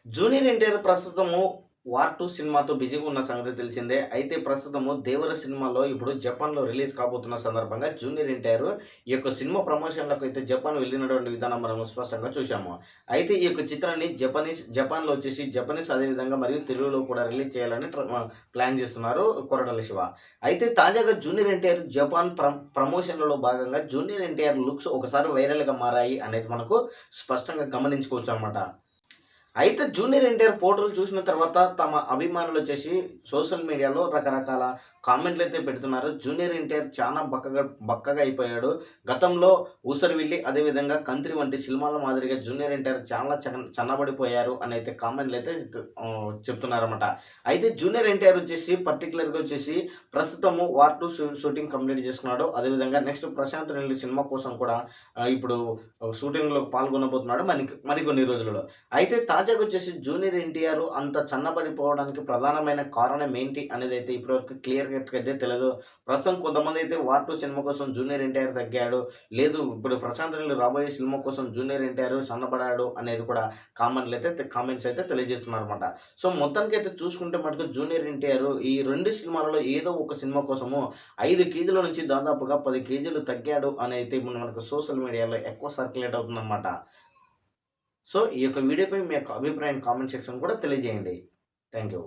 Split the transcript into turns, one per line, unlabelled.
Junior NTR ప్రస్తుతము 'war 2' సినిమాతో బిజీగా ఉన్న సంగతి తెలిసిందే. అయితే ప్రస్తుతము 'దేవర' సినిమాలో ఇప్పుడు జపాన్‌లో రిలీజ్ కాబోతున్న సందర్భంగా జూనియర్ ఎన్టీఆర్ ఈ యొక్క సినిమా ప్రమోషన్‌లకు అయితే జపాన్ వెళ్ళినటువంటి విధానం మనం స్పష్టంగా చూశాము. అయితే ఈ యొక్క చిత్రాన్ని జపాన్‌లో వచ్చేసి జపనీస్ అదే విధంగా మరియు తెలుగులో కూడా రిలీజ్ చేయాలని ప్లాన్ చేస్తున్నారు కొరటాల శివ. అయితే తాజాగా జూనియర్ ఎన్టీఆర్ జపాన్ ప్రమోషన్‌లలో భాగంగా జూనియర్ ఎన్టీఆర్ లుక్స్ ఒకసారి వైరల్‌గా మారాయి అనేది మనకు స్పష్టంగా గమనించుకోవచ్చనమాట. అయితే జూనియర్ ఎన్టీఆర్ ఫోటోలు చూసిన తర్వాత తమ అభిమానులొచ్చేసి సోషల్ మీడియాలో రకరకాల కామెంట్‌లయితే పెడుతున్నారు. జూనియర్ ఎన్టీఆర్ చానా బక్కగా అయిపోయాడు. గతంలో 'ఊసరవిల్లి' అదేవిధంగా 'కంత్రి' వంటి సినిమాల మాదిరిగా జూనియర్ ఎన్టీఆర్ చాలా సన్నబడిపోయారు అనైతే కామెంట్‌లయితే చెప్తున్నారన్నమాట. అయితే జూనియర్ ఎన్టీఆర్ వచ్చేసి పర్టిక్యులర్‌గా వచ్చేసి ప్రస్తుతము 'వార్ 2' షూటింగ్ కంప్లీట్ చేసుకున్నాడు. అదేవిధంగా నెక్స్ట్ 'ప్రశాంత్ నీల్' సినిమా కోసం కూడా ఇప్పుడు షూటింగ్‌లో పాల్గొనబోతున్నాడు మరికొన్ని రోజులలో. అయితే తాజాగా వచ్చేసి జూనియర్ ఎన్టీఆర్ అంత సన్నబడిపోవడానికి ప్రధానమైన కారణం ఏంటి అనేదైతే ఇప్పటివరకు క్లియర్ కట్‌గా అయితే తెలీదు. ప్రస్తుతం కొంతమందైతే 'వార్ 2' సినిమా కోసం జూనియర్ ఎన్టీఆర్ తగ్గాడు. లేదు ఇప్పుడు 'ప్రశాంత్ నీల్' రాబోయే సినిమా కోసం జూనియర్ ఎన్టీఆర్ సన్నబడాడు అనేది కూడా కామెంట్స్ అయితే తెలియజేస్తున్నారన్నమాట. సో, మొత్తానికైతే చూసుకుంటే మటుకు జూనియర్ ఎన్టీఆర్ ఈ 2 సినిమాలలో ఏదో ఒక సినిమా కోసము 5 కేజీల నుంచి దాదాపుగా 10 కేజీలు తగ్గాడు అని అయితే మనకు సోషల్ మీడియాలో ఎక్కువ సర్క్యులేట్ అవుతుందన్నమాట. సో, ఈ యొక్క వీడియోపై మీ యొక్క అభిప్రాయం కామెంట్ సెక్షన్ కూడా తెలియజేయండి. Thank you.